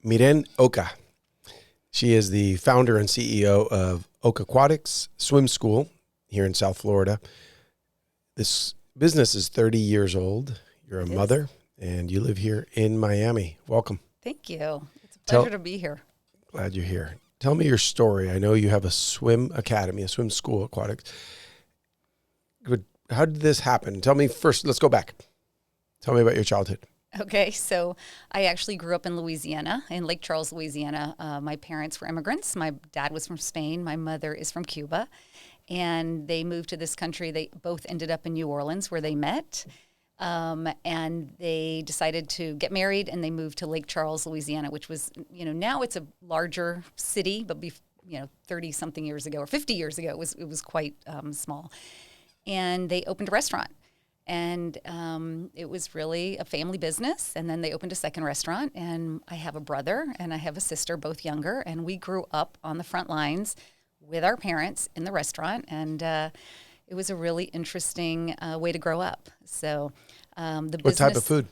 Miren Oka. She is the founder and CEO of Oka Aquatics Swim School here in South Florida. This business is 30 years old. You're a mother, and you live here in Miami. Welcome. Thank you. It's a pleasure to be here. Glad you're here. Tell me your story. I know you have a swim academy, a swim school, aquatics. How did this happen? Tell me first, let's go back. Tell me about your childhood. Okay, so I actually grew up in Louisiana, in Lake Charles, Louisiana. My parents were immigrants. My dad was from Spain. My mother is from Cuba. And they moved to this country. They both ended up in New Orleans where they met. And they decided to get married, and they moved to Lake Charles, Louisiana, which was, now it's a larger city, but 30-something years ago or 50 years ago, it was quite small. And they opened a restaurant. And it was really a family business. And then they opened a second restaurant. And I have a brother and I have a sister, both younger. And we grew up on the front lines with our parents in the restaurant. And it was a really interesting way to grow up. So the business. What type of food?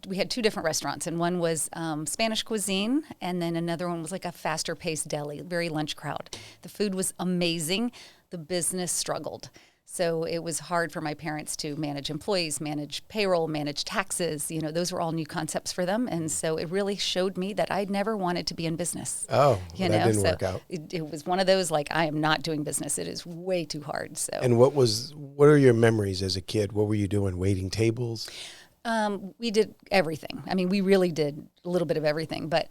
We had two different restaurants. And one was Spanish cuisine. And then another one was like a faster paced deli, very lunch crowd. The food was amazing. The business struggled. So it was hard for my parents to manage employees, manage payroll, manage taxes. Those were all new concepts for them. And so it really showed me that I'd never wanted to be in business. Oh, that didn't work out. It was one of those, like, I am not doing business. It is way too hard. So. And what are your memories as a kid? What were you doing? Waiting tables? We did everything. I mean, we really did a little bit of everything. But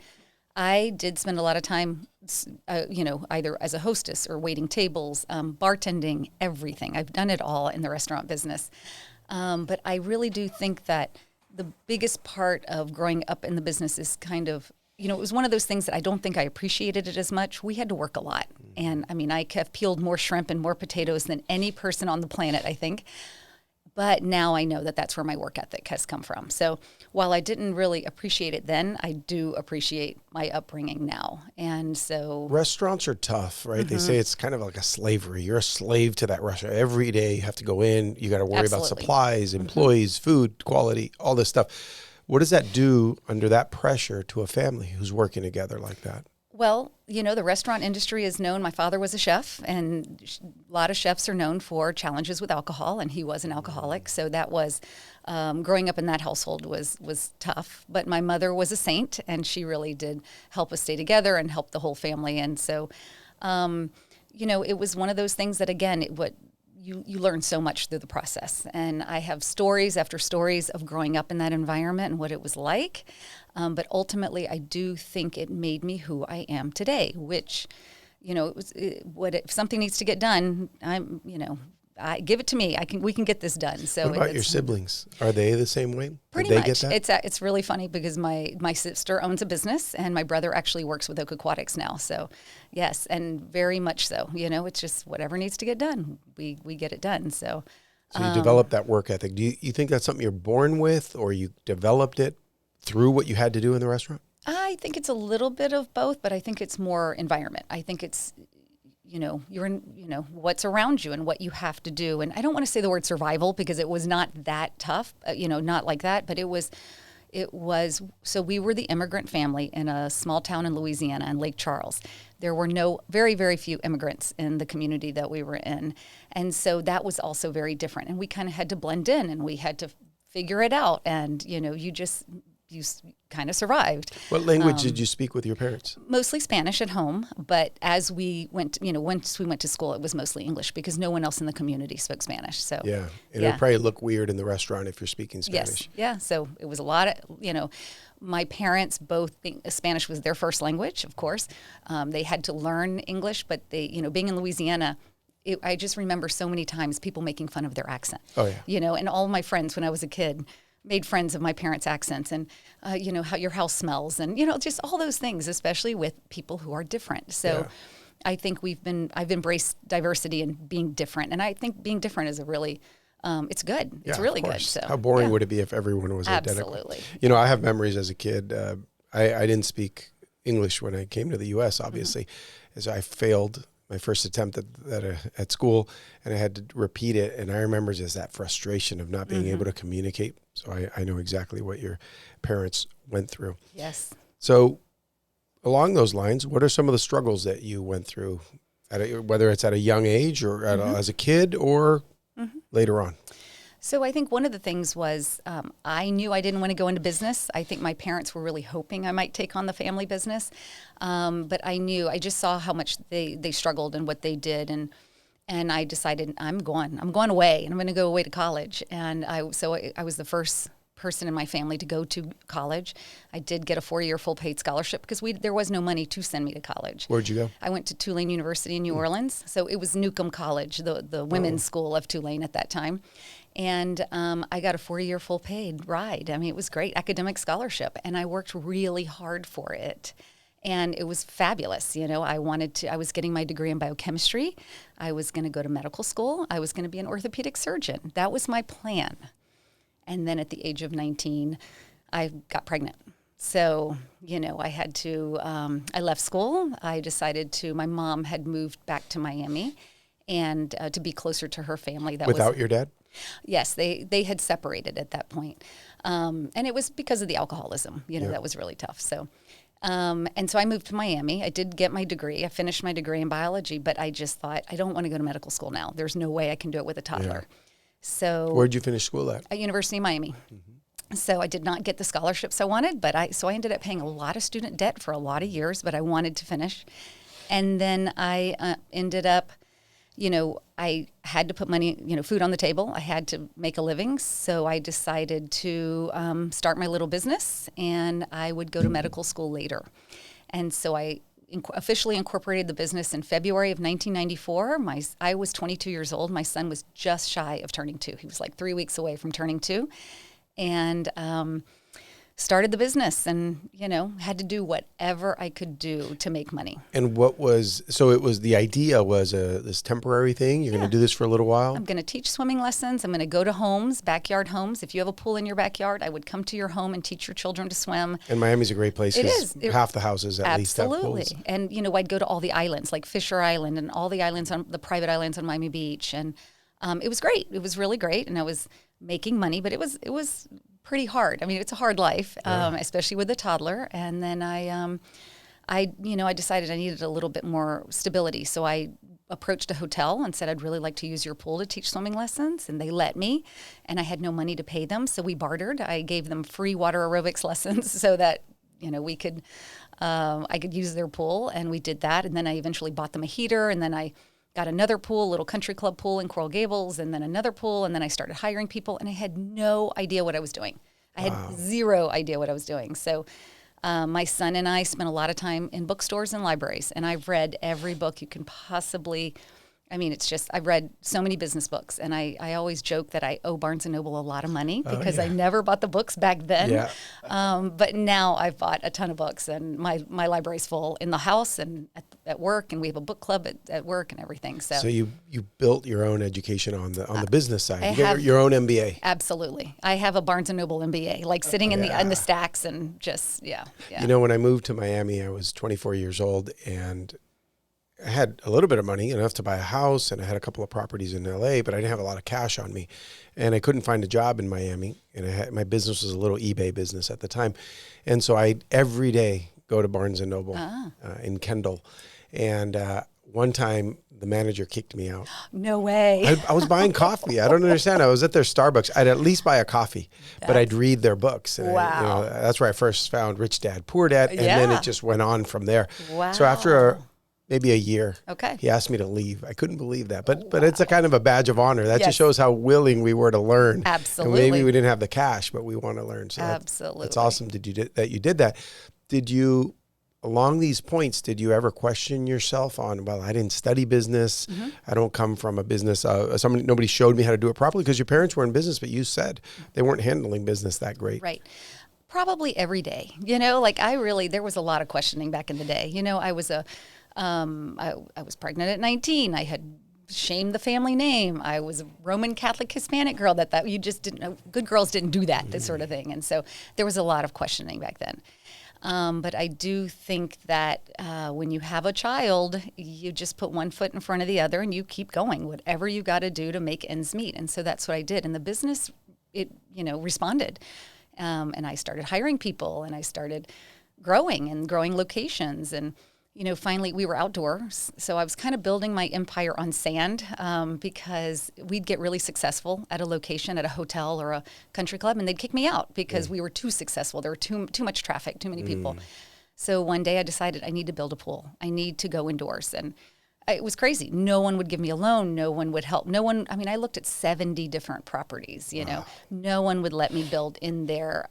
I did spend a lot of time, either as a hostess or waiting tables, bartending, everything. I've done it all in the restaurant business. But I really do think that the biggest part of growing up in the business is kind of, it was one of those things that I don't think I appreciated it as much. We had to work a lot. And I mean, I have peeled more shrimp and more potatoes than any person on the planet, I think. But now I know that that's where my work ethic has come from. So while I didn't really appreciate it then, I do appreciate my upbringing now. And so restaurants are tough, right? Mm-hmm. They say it's kind of like a slavery. You're a slave to that restaurant. Every day you have to go in. You got to worry about supplies, employees, food, quality, all this stuff. What does that do under that pressure to a family who's working together like that? Well, the restaurant industry is known. My father was a chef, and a lot of chefs are known for challenges with alcohol, and he was an alcoholic. So that was, growing up in that household was tough. But my mother was a saint, and she really did help us stay together and help the whole family. And so, it was one of those things that, again, you learn so much through the process. And I have stories after stories of growing up in that environment and what it was like. But ultimately, I do think it made me who I am today, which, if something needs to get done, I give it to me. We can get this done. So what about your siblings? Are they the same way? Pretty much. Get that? It's really funny because my sister owns a business and my brother actually works with Oka Aquatics now. So yes, and very much so. It's just whatever needs to get done, we get it done. So you develop that work ethic. Do you think that's something you're born with, or you developed it through what you had to do in the restaurant? I think it's a little bit of both, but I think it's more environment. I think it's you're in, what's around you and what you have to do. And I don't want to say the word survival because it was not that tough, not like that, but it was, so we were the immigrant family in a small town in Louisiana in Lake Charles. There were very, very few immigrants in the community that we were in. And so that was also very different. And we kind of had to blend in and we had to figure it out. And, you kind of survived. What language did you speak with your parents? Mostly Spanish at home, but as we went, once we went to school, it was mostly English because no one else in the community spoke Spanish. So yeah, and it would probably look weird in the restaurant if you're speaking Spanish. Yes, yeah. So it was a lot of, my parents both Spanish was their first language, of course. They had to learn English, but they, being in Louisiana. I just remember so many times people making fun of their accent. Oh yeah. And all my friends when I was a kid made friends of my parents' accents and, how your house smells and, just all those things, especially with people who are different. So I think I've embraced diversity and being different. And I think being different is a really, it's good. It's really good. So how boring would it be if everyone was identical? Absolutely. I have memories as a kid. I didn't speak English when I came to the U.S., obviously, as I failed my first attempt at school, and I had to repeat it. And I remember just that frustration of not being able to communicate. So I know exactly what your parents went through. Yes. So along those lines, what are some of the struggles that you went through, whether it's at a young age or as a kid or later on? So I think one of the things was I knew I didn't want to go into business. I think my parents were really hoping I might take on the family business. But I just saw how much they struggled and what they did. And I decided I'm going away, and I'm going to go away to college. And I was the first person in my family to go to college. I did get a 4-year full paid scholarship because there was no money to send me to college. Where'd you go? I went to Tulane University in New Orleans. So it was Newcomb College, the women's school of Tulane at that time. And I got a 4-year full paid ride. I mean, it was great, academic scholarship. And I worked really hard for it. And it was fabulous. I was getting my degree in biochemistry. I was going to go to medical school. I was going to be an orthopedic surgeon. That was my plan. And then at the age of 19, I got pregnant. So, I had to, I left school. I decided my mom had moved back to Miami and to be closer to her family. Without your dad? Yes, they had separated at that point. And it was because of the alcoholism, that was really tough. So, and so I moved to Miami. I did get my degree. I finished my degree in biology, but I just thought, I don't want to go to medical school now. There's no way I can do it with a toddler. Yeah. So where'd you finish school at? At University of Miami. So I did not get the scholarships I wanted, but I ended up paying a lot of student debt for a lot of years, but I wanted to finish. And then I ended up, I had to put money, food on the table. I had to make a living. So I decided to start my little business, and I would go to medical school later. And so I officially incorporated the business in February of 1994. I was 22 years old. My son was just shy of turning 2. He was like 3 weeks away from turning 2. And started the business and, had to do whatever I could do to make money. And the idea was this temporary thing? You're going to do this for a little while? I'm going to teach swimming lessons. I'm going to go to homes, backyard homes. If you have a pool in your backyard, I would come to your home and teach your children to swim. And Miami's a great place because half the houses at least have pools. Absolutely. And, I'd go to all the islands, like Fisher Island and all the islands, the private islands on Miami Beach. And it was great. It was really great. And I was making money, but it was pretty hard. I mean, it's a hard life, especially with a toddler. And then I decided I needed a little bit more stability. So I approached a hotel and said, I'd really like to use your pool to teach swimming lessons. And they let me, and I had no money to pay them. So we bartered. I gave them free water aerobics lessons so that, I could use their pool. And we did that. And then I eventually bought them a heater. And then I got another pool, a little country club pool in Coral Gables, and then another pool, and then I started hiring people, and I had no idea what I was doing. I had zero idea what I was doing. So my son and I spent a lot of time in bookstores and libraries, and I've read every book you can possibly. I've read so many business books, and I always joke that I owe Barnes & Noble a lot of money because I never bought the books back then. Yeah. But now I've bought a ton of books, and my library's full in the house and at work, and we have a book club at work and everything. So you built your own education on the business side. You got your own MBA. Absolutely. I have a Barnes & Noble MBA, like sitting in the stacks and just, yeah. When I moved to Miami, I was 24 years old, and I had a little bit of money, enough to buy a house, and I had a couple of properties in LA, but I didn't have a lot of cash on me, and I couldn't find a job in Miami, and my business was a little eBay business at the time, and so I every day go to Barnes & Noble in Kendall, and one time the manager kicked me out. No way. I was buying coffee. I don't understand. I was at their Starbucks. I'd at least buy a coffee, but I'd read their books. And wow. That's where I first found Rich Dad, Poor Dad, and then it just went on from there. Wow. So after maybe a year, okay, he asked me to leave. I couldn't believe that, but it's a kind of a badge of honor. That just shows how willing we were to learn. Absolutely. And maybe we didn't have the cash, but we want to learn. So absolutely, that's awesome that you did that. Did you, along these points, did you ever question yourself on, well, I didn't study business. Mm-hmm. I don't come from a business. Nobody showed me how to do it properly, because your parents were in business, but you said they weren't handling business that great. Right. Probably every day. There was a lot of questioning back in the day. I was I was pregnant at 19. I had shamed the family name. I was a Roman Catholic Hispanic girl that you just didn't know. Good girls didn't do that, this sort of thing. And so there was a lot of questioning back then. But I do think that when you have a child, you just put one foot in front of the other and you keep going, whatever you got to do to make ends meet. And so that's what I did. And the business, responded. And I started hiring people, and I started growing locations. And, finally we were outdoors. So I was kind of building my empire on sand because we'd get really successful at a location, at a hotel or a country club, and they'd kick me out because we were too successful. There were too much traffic, too many people. So one day I decided I need to build a pool. I need to go indoors. And it was crazy. No one would give me a loan. No one would help. I looked at 70 different properties, No one would let me build in their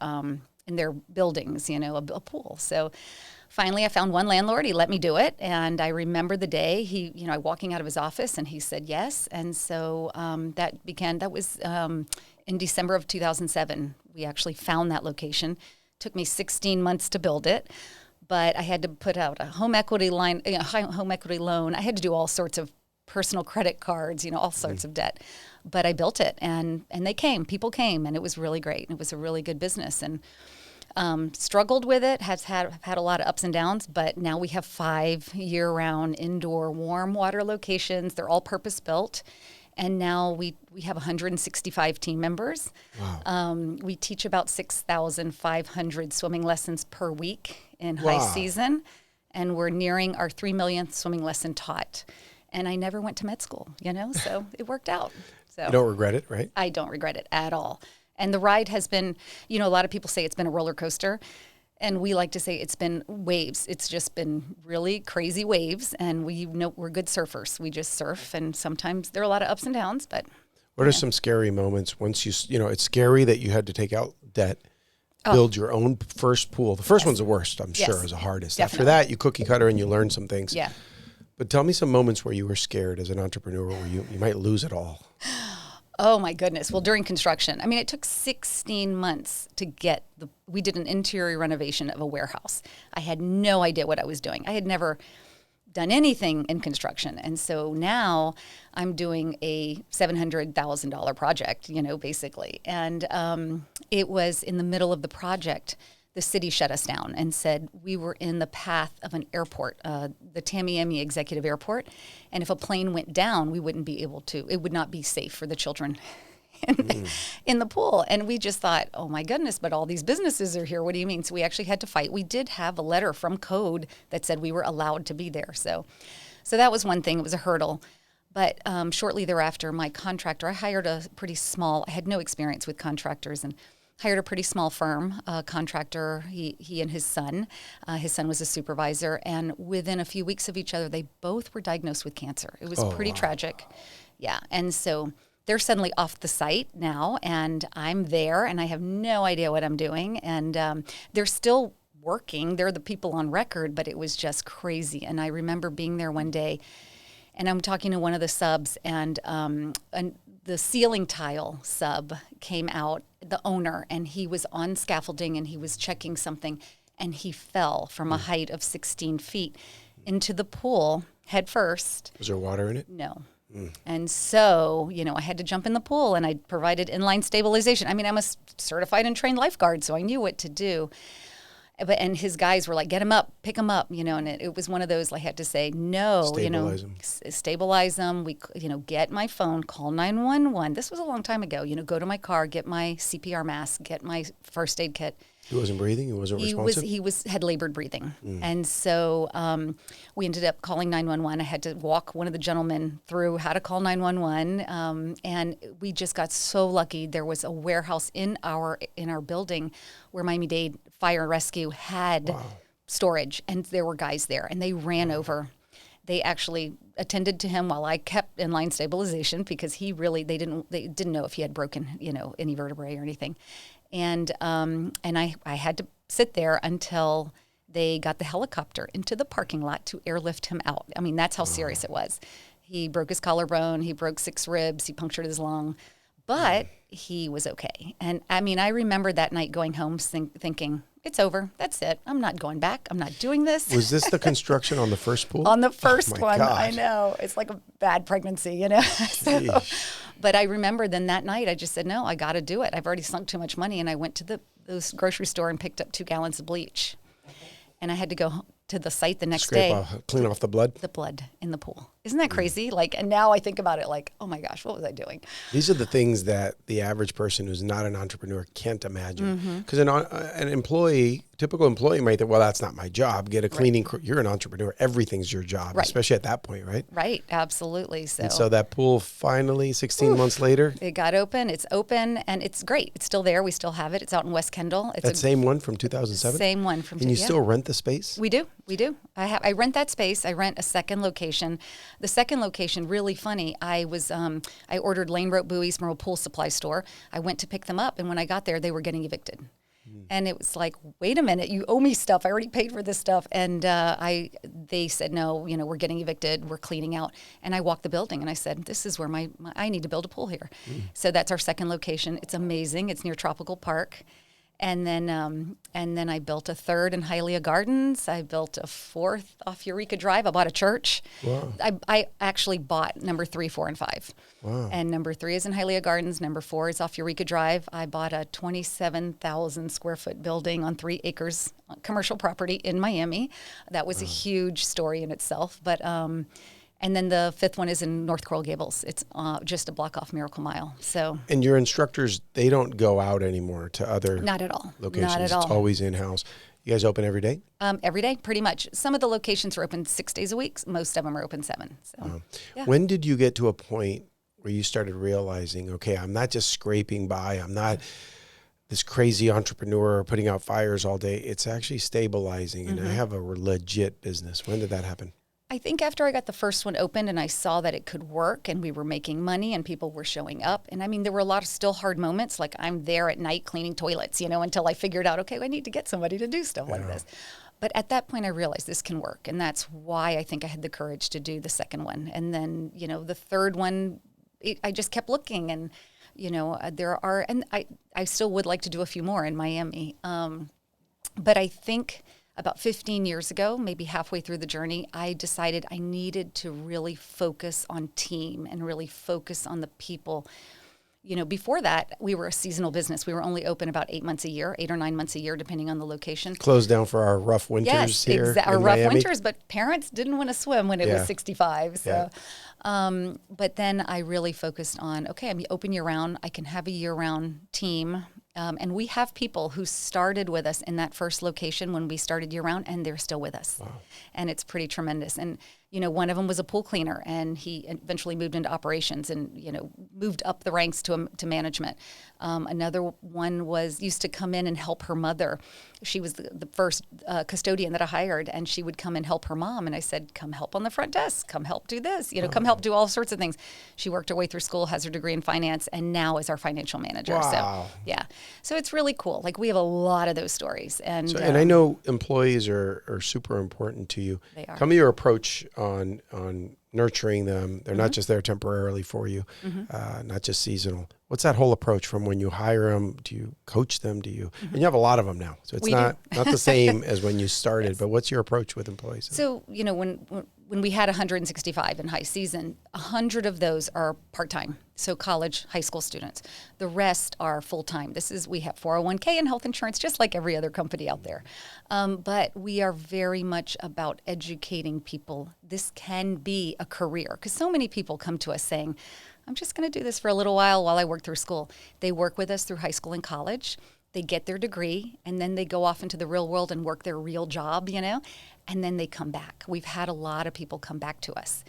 buildings, a pool. So finally I found one landlord. He let me do it. And I remember the day walking out of his office and he said yes. And so that was in December of 2007. We actually found that location. Took me 16 months to build it. But I had to put out a home equity loan. I had to do all sorts of personal credit cards, all sorts of debt. But I built it, and people came, and it was really great. It was a really good business, and struggled with it. Have had a lot of ups and downs, but now we have 5 year-round indoor warm water locations. They're all purpose-built. And now we have 165 team members. Wow. We teach about 6,500 swimming lessons per week in high season. And we're nearing our 3 millionth swimming lesson taught. And I never went to med school, so it worked out. So you don't regret it, right? I don't regret it at all. And the ride has been, a lot of people say it's been a roller coaster. And we like to say it's been waves. It's just been really crazy waves. And we're good surfers. We just surf. And sometimes there are a lot of ups and downs. But what are some scary moments once it's scary that you had to take out debt, build your own first pool. The first one's the worst, I'm sure, is the hardest. Definitely. After that, you cookie cutter and you learn some things. Yeah. But tell me some moments where you were scared as an entrepreneur where you might lose it all. Oh my goodness. Well, during construction, it took 16 months to get we did an interior renovation of a warehouse. I had no idea what I was doing. I had never done anything in construction. And so now I'm doing a $700,000 project, basically. And it was in the middle of the project, the city shut us down and said we were in the path of an airport, the Tamiami Executive Airport. And if a plane went down, we wouldn't be able to, it would not be safe for the children in the pool. And we just thought, oh my goodness, but all these businesses are here. What do you mean? So we actually had to fight. We did have a letter from code that said we were allowed to be there. So that was one thing. It was a hurdle. But shortly thereafter, my contractor, I hired I had no experience with contractors, and hired a pretty small firm contractor, he and his son. His son was a supervisor, and within a few weeks of each other, they both were diagnosed with cancer. It was pretty tragic. Yeah, and so they're suddenly off the site now, and I'm there, and I have no idea what I'm doing, and they're still working. They're the people on record, but it was just crazy. And I remember being there one day, and I'm talking to one of the subs, and the ceiling tile sub came out, the owner, and he was on scaffolding and he was checking something, and he fell from a height of 16 feet into the pool head first. Was there water in it? No. And so, I had to jump in the pool, and I provided inline stabilization. I'm a certified and trained lifeguard, so I knew what to do. And his guys were like, get him up, pick him up, and it was one of those I had to say, no, stabilize them. Get my phone, call 911. This was a long time ago, go to my car, get my CPR mask, get my first aid kit. He wasn't breathing? He wasn't responsive? He had labored breathing. And so we ended up calling 911. I had to walk one of the gentlemen through how to call 911. And we just got so lucky. There was a warehouse in our building where Miami-Dade Fire and Rescue had storage, and there were guys there, and they ran over. They actually attended to him while I kept inline stabilization because they didn't know if he had broken, any vertebrae or anything. And I had to sit there until they got the helicopter into the parking lot to airlift him out. That's how serious it was. He broke his collarbone, he broke 6 ribs, he punctured his lung, but he was okay. And I remember that night going home thinking, it's over. That's it. I'm not going back. I'm not doing this. Was this the construction on the first pool? On the first one. God. I know. It's like a bad pregnancy, But I remember then that night I just said, no, I got to do it. I've already sunk too much money. And I went to the grocery store and picked up 2 gallons of bleach. And I had to go to the site the next day. Clean off the blood? The blood in the pool. Isn't that crazy? Like, and now I think about it like, oh my gosh, what was I doing? These are the things that the average person who's not an entrepreneur can't imagine. Because an employee, typical employee might think, well, that's not my job. Get a cleaning crew. You're an entrepreneur. Everything's your job, especially at that point, right? Right. Absolutely. And so that pool finally, 16 months later. It got open. It's open and it's great. It's still there. We still have it. It's out in West Kendall. It's that same one from 2007? Same one from. And you still rent the space? We do. I rent that space. I rent a second location. The second location, really funny. I ordered lane rope buoys from a pool supply store. I went to pick them up, and when I got there, they were getting evicted. And it was like, wait a minute, you owe me stuff. I already paid for this stuff. And they said, no, we're getting evicted. We're cleaning out. And I walked the building and I said, this is where I need to build a pool here. So that's our second location. It's amazing. It's near Tropical Park. And then I built a third in Hialeah Gardens. I built a fourth off Eureka Drive. I bought a church. Wow. I actually bought number 3, 4, and 5. Wow. And number 3 is in Hialeah Gardens. Number 4 is off Eureka Drive. I bought a 27,000 square foot building on 3 acres commercial property in Miami. That was a huge story in itself. But and then the 5th one is in North Coral Gables. It's just a block off Miracle Mile. So. And your instructors, they don't go out anymore to other not at all. locations. Not at all. It's always in-house. You guys open every day? Every day, pretty much. Some of the locations are open 6 days a week. Most of them are open 7. So, yeah. When did you get to a point where you started realizing, okay, I'm not just scraping by. I'm not this crazy entrepreneur putting out fires all day. It's actually stabilizing, and I have a legit business. When did that happen? I think after I got the first one opened and I saw that it could work and we were making money and people were showing up. And I mean, there were a lot of still hard moments. Like I'm there at night cleaning toilets, until I figured out, okay, I need to get somebody to do stuff like this. But at that point I realized this can work. And that's why I think I had the courage to do the second one. And then, the third one, I just kept looking and, there are, and I still would like to do a few more in Miami. But I think about 15 years ago, maybe halfway through the journey, I decided I needed to really focus on team and really focus on the people. Before that, we were a seasonal business. We were only open about 8 months a year, 8 or 9 months a year, depending on the location. Closed down for our rough winters here. Yes, our in rough Miami. winters, but parents didn't want to swim when it was 65. So, but then I really focused on, okay, I'm open year-round. I can have a year-round team. And we have people who started with us in that first location when we started year-round, and they're still with us. Wow. And it's pretty tremendous. And, one of them was a pool cleaner, and he eventually moved into operations and, moved up the ranks to management. Another one used to come in and help her mother. She was the first custodian that I hired, and she would come and help her mom. And I said, come help on the front desk. Come help do this. Come help do all sorts of things. She worked her way through school, has her degree in finance, and now is our financial manager. Wow. So, yeah. So it's really cool. Like, we have a lot of those stories. And and I know employees are super important to you. They are. Tell me your approach on nurturing them. They're not just there temporarily for you, not just seasonal. What's that whole approach from when you hire them? Do you coach them? Do you? And you have a lot of them now, so it's not the same as when you started. But what's your approach with employees? So when we had 165 in high season, 100 of those are part-time, so college, high school students. The rest are full-time. We have 401k and health insurance, just like every other company out there. But we are very much about educating people. This can be a career, because so many people come to us saying, I'm just going to do this for a little while I work through school. They work with us through high school and college. They get their degree, and then they go off into the real world and work their real job, and then they come back. We've had a lot of people come back to us.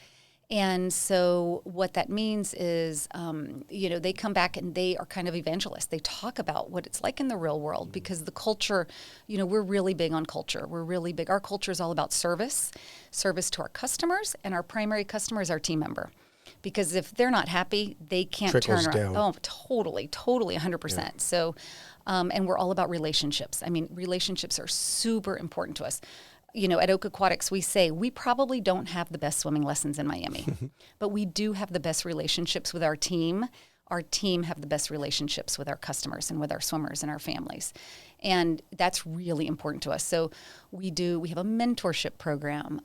And so what that means is, they come back and they are kind of evangelists. They talk about what it's like in the real world, because the culture, we're really big on culture. We're really big. Our culture is all about service to our customers, and our primary customer is our team member. Because if they're not happy, they can't Trickles turn around. down. Oh, totally, 100%. Yeah. So, and we're all about relationships. I mean, relationships are super important to us. At Oak Aquatics, we say we probably don't have the best swimming lessons in Miami, but we do have the best relationships with our team. our team have the best relationships with our customers and with our swimmers and our families. And that's really important to us. So we have a mentorship program.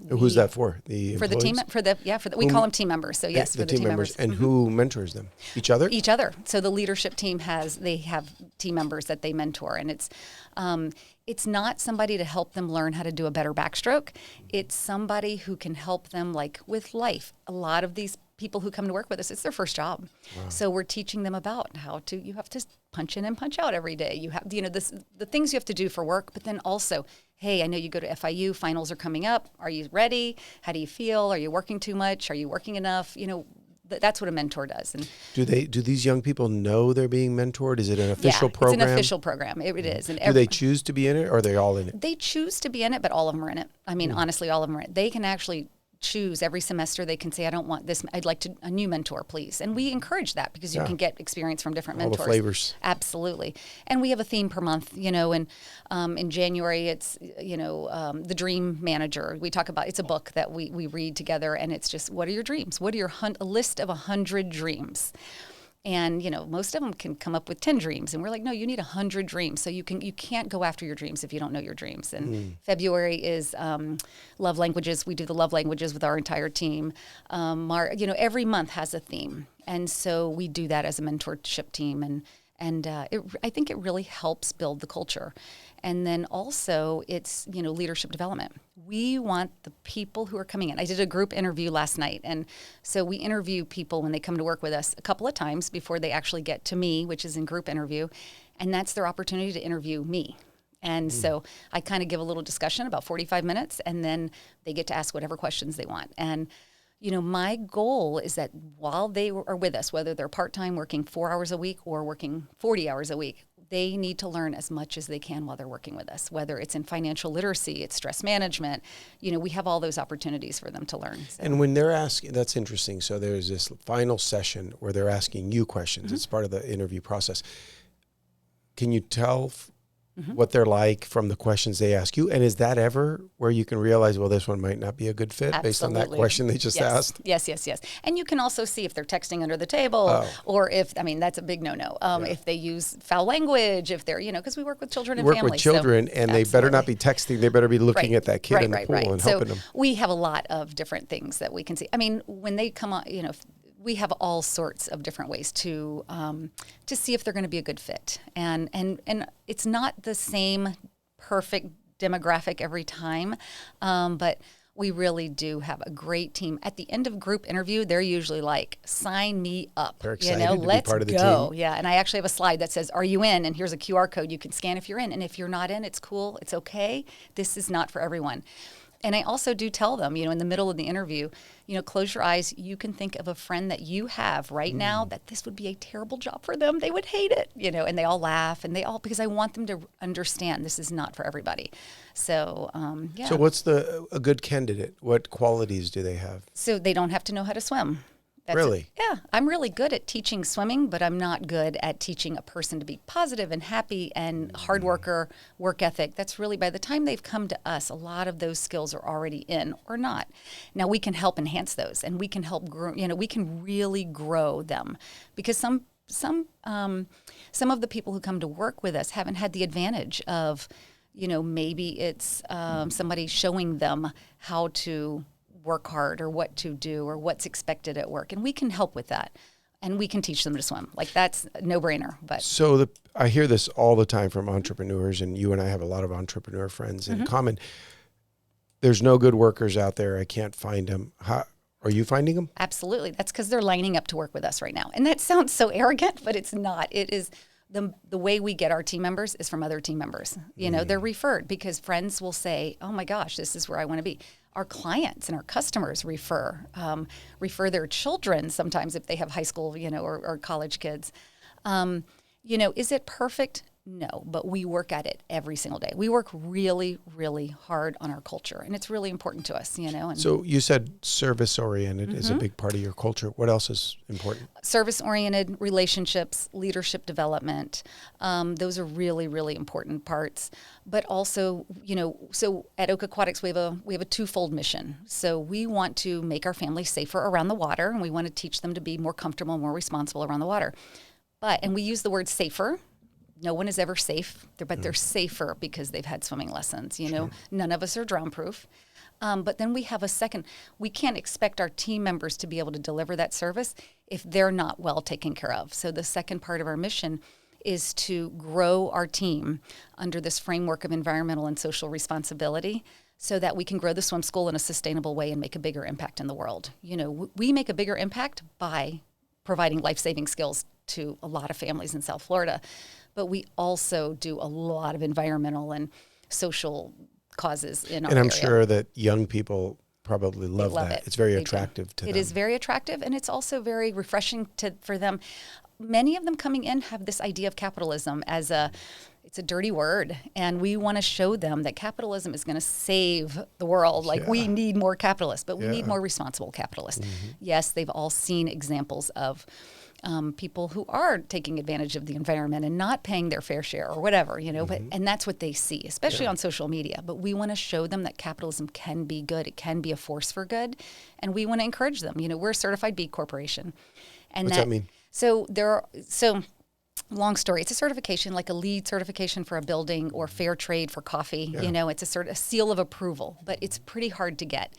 Who's that for? The for the team, employees? we call them team members. So yes, for the team members. And who mentors them? Each other? Each other. So the leadership team have team members that they mentor, and it's not somebody to help them learn how to do a better backstroke. It's somebody who can help them like with life. A lot of these people who come to work with us, it's their first job. Wow. So we're teaching them about you have to punch in and punch out every day. You have, the things you have to do for work, but then also, hey, I know you go to FIU, finals are coming up. Are you ready? How do you feel? Are you working too much? Are you working enough? That's what a mentor does. And do these young people know they're being mentored? Is it an official program? It's an official program. It is. And do they choose to be in it, or are they all in it? They choose to be in it, but all of them are in it. I mean, honestly, all of them are in it. They can actually choose every semester. They can say, I don't want this. I'd like a new mentor, please. And we encourage that because you can get experience from different mentors. All the flavors. Absolutely. And we have a theme per month, and in January, it's, the Dream Manager. We talk about, it's a book that we read together, and it's just, what are your dreams? What are a list of 100 dreams? And, most of them can come up with 10 dreams. And we're like, no, you need 100 dreams. So you can't go after your dreams if you don't know your dreams. And February is love languages. We do the love languages with our entire team. Every month has a theme. And so we do that as a mentorship team. And I think it really helps build the culture. And then also it's, leadership development. We want the people who are coming in. I did a group interview last night. And so we interview people when they come to work with us a couple of times before they actually get to me, which is in group interview. And that's their opportunity to interview me. And so I kind of give a little discussion, about 45 minutes, and then they get to ask whatever questions they want. And my goal is that while they are with us, whether they're part-time working 4 hours a week or working 40 hours a week, they need to learn as much as they can while they're working with us, whether it's in financial literacy, it's stress management. We have all those opportunities for them to learn. So. And when they're asking, that's interesting. So there's this final session where they're asking you questions. It's part of the interview process. Can you tell what they're like from the questions they ask you? And is that ever where you can realize, well, this one might not be a good fit based on that question they just asked? Yes. And you can also see if they're texting under the table or if, that's a big no-no. If they use foul language, if they're, because we work with children and families. We work with children and they better not be texting. They better be looking at that kid in the pool and helping them. We have a lot of different things that we can see. When they come on, we have all sorts of different ways to see if they're going to be a good fit, and it's not the same perfect demographic every time, but we really do have a great team. At the end of group interview, they're usually like, "Sign me up." They're excited to let's be part of the go. team. Yeah, and I actually have a slide that says, "Are you in?" And here's a QR code you can scan if you're in, and if you're not in, it's cool, it's okay. This is not for everyone. And I also do tell them, in the middle of the interview, close your eyes. You can think of a friend that you have right now that this would be a terrible job for them. They would hate it, and they all laugh and because I want them to understand this is not for everybody. So, yeah. So what's a good candidate? What qualities do they have? So they don't have to know how to swim. Really? Yeah. I'm really good at teaching swimming, but I'm not good at teaching a person to be positive and happy and hard worker, work ethic. That's really, by the time they've come to us, a lot of those skills are already in or not. Now we can help enhance those, and we can help grow, we can really grow them, because some of the people who come to work with us haven't had the advantage of, maybe it's somebody showing them how to work hard or what to do or what's expected at work. And we can help with that. And we can teach them to swim. Like, that's a no-brainer. But so I hear this all the time from entrepreneurs, and you and I have a lot of entrepreneur friends in common. There's no good workers out there. I can't find them. How are you finding them? Absolutely. That's because they're lining up to work with us right now. And that sounds so arrogant, but it's not. It is the way we get our team members is from other team members. They're referred because friends will say, oh my gosh, this is where I want to be. Our clients and our customers refer their children sometimes if they have high school, or college kids. Is it perfect? No, but we work at it every single day. We work really, really hard on our culture, and it's really important to us, And So you said service-oriented is a big part of your culture. What else is important? Service-oriented, relationships, leadership development. Those are really, really important parts. But also, so at Oak Aquatics, we have a twofold mission. So we want to make our families safer around the water, and we want to teach them to be more comfortable, more responsible around the water. And we use the word safer. No one is ever safe, but they're safer because they've had swimming lessons. Sure. None of us are drown-proof. But then we have a second. We can't expect our team members to be able to deliver that service if they're not well taken care of. So the second part of our mission is to grow our team under this framework of environmental and social responsibility so that we can grow the swim school in a sustainable way and make a bigger impact in the world. We make a bigger impact by providing life-saving skills to a lot of families in South Florida. But we also do a lot of environmental and social causes in our area. And I'm sure that young people probably love that. It. It's very attractive to them. It is very attractive, and it's also very refreshing for them. Many of them coming in have this idea of capitalism as it's a dirty word, and we want to show them that capitalism is going to save the world. We need more capitalists, but we need more responsible capitalists. Yes, they've all seen examples of people who are taking advantage of the environment and not paying their fair share or whatever, and that's what they see, especially on social media. But we want to show them that capitalism can be good. It can be a force for good. And we want to encourage them. We're a certified B Corporation. And What's that mean? So long story. It's a certification, like a LEED certification for a building or fair trade for coffee. Yeah. It's a seal of approval, but it's pretty hard to get.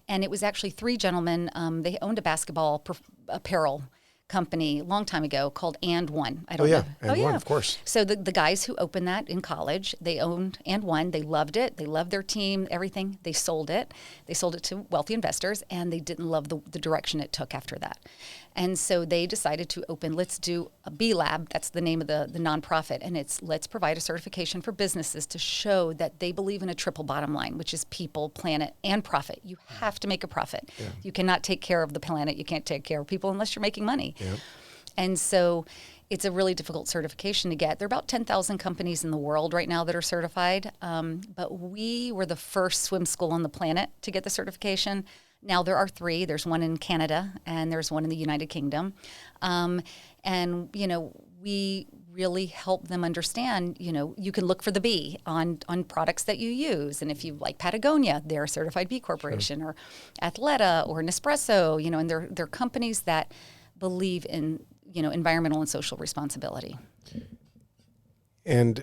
And it was actually three gentlemen. They owned a basketball apparel company a long time ago called And One. I don't know. And One, of course. So the guys who opened that in college, they owned And One. They loved it. They loved their team, everything. They sold it. They sold it to wealthy investors, and they didn't love the direction it took after that. And so they decided to let's do a B Lab. That's the name of the nonprofit. And let's provide a certification for businesses to show that they believe in a triple bottom line, which is people, planet, and profit. You have to make a profit. Yeah. You cannot take care of the planet. You can't take care of people unless you're making money. Yeah. And so it's a really difficult certification to get. There are about 10,000 companies in the world right now that are certified. But we were the first swim school on the planet to get the certification. Now there are three. There's one in Canada and there's one in the United Kingdom. We really help them understand, you can look for the B on products that you use. And if you like Patagonia, they're a certified B Corporation, or Athleta or Nespresso, and they're companies that believe in, environmental and social responsibility. And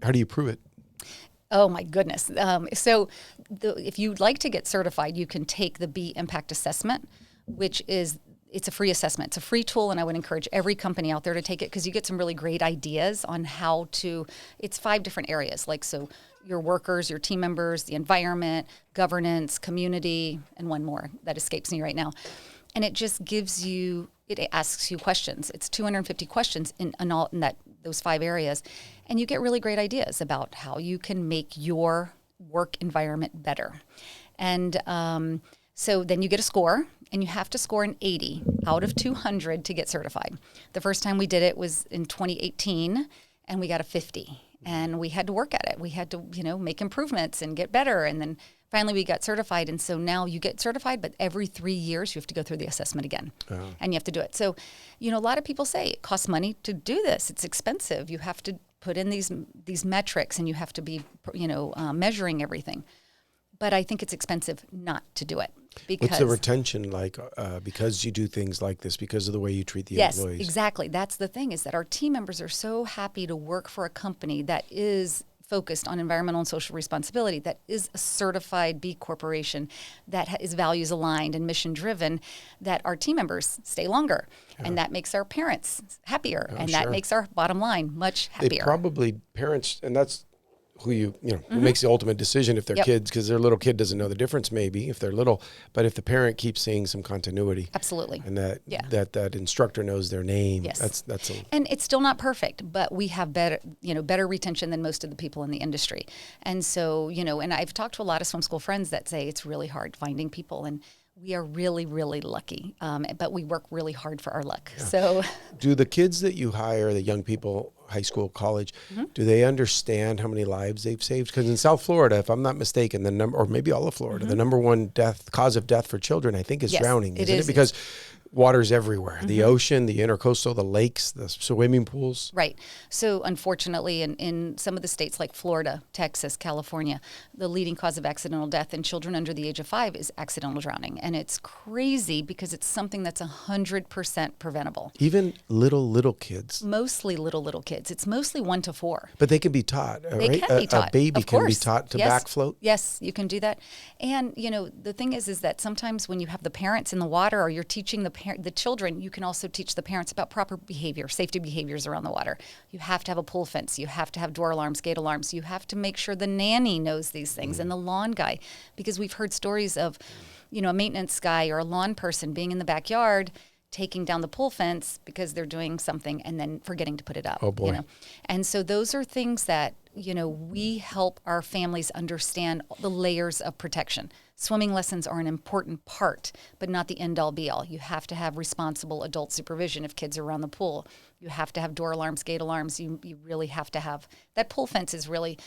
how do you prove it? Oh my goodness. If you'd like to get certified, you can take the B Impact Assessment, it's a free assessment. It's a free tool, and I would encourage every company out there to take it because you get some really great ideas on how to, it's 5 different areas, your workers, your team members, the environment, governance, community, and one more that escapes me right now. And it just it asks you questions. It's 250 questions in those 5 areas. And you get really great ideas about how you can make your work environment better. And so then you get a score, and you have to score an 80 out of 200 to get certified. The first time we did it was in 2018, and we got a 50. And we had to work at it. We had to, make improvements and get better. And then finally we got certified. And so now you get certified, but every 3 years you have to go through the assessment again. Oh. And you have to do it. So, a lot of people say it costs money to do this. It's expensive. You have to put in these metrics, and you have to be, measuring everything. But I think it's expensive not to do it. What's the retention like because you do things like this, because of the way you treat the employees? Yes, exactly. That's the thing, is that our team members are so happy to work for a company that is focused on environmental and social responsibility, that is a certified B Corporation, that is values aligned and mission driven, that our team members stay longer. Yeah. And that makes our parents happier. And that makes our bottom line much happier. They probably, parents, and that's who who makes the ultimate decision if their kids, because their little kid doesn't know the difference maybe if they're little, but if the parent keeps seeing some continuity. Absolutely. And that instructor knows their name. Yes. And it's still not perfect, but we have better retention than most of the people in the industry. And so, and I've talked to a lot of swim school friends that say it's really hard finding people, and We are really, really lucky, but we work really hard for our luck. Yeah. So, do the kids that you hire, the young people, high school, college, do they understand how many lives they've saved? Because in South Florida, if I'm not mistaken, the number, or maybe all of Florida, the number one cause of death for children, I think, is drowning, isn't it? Because water's everywhere. The ocean, the intercoastal, the lakes, the swimming pools. Right. So unfortunately, in some of the states like Florida, Texas, California, the leading cause of accidental death in children under the age of 5 is accidental drowning. And it's crazy because it's something that's 100% preventable. Even little kids. Mostly little kids. It's mostly 1 to 4. But they can be taught, they right? Can be taught. A baby can be taught to back float? Yes, you can do that. And, the thing is that sometimes when you have the parents in the water or you're teaching the children, you can also teach the parents about proper behavior, safety behaviors around the water. You have to have a pool fence. You have to have door alarms, gate alarms. You have to make sure the nanny knows these things and the lawn guy, because we've heard stories of, a maintenance guy or a lawn person being in the backyard taking down the pool fence because they're doing something and then forgetting to put it up. Oh boy. And so those are things that, we help our families understand the layers of protection. Swimming lessons are an important part, but not the end all be all. You have to have responsible adult supervision if kids are around the pool. You have to have door alarms, gate alarms. You really have to have that pool fence is really,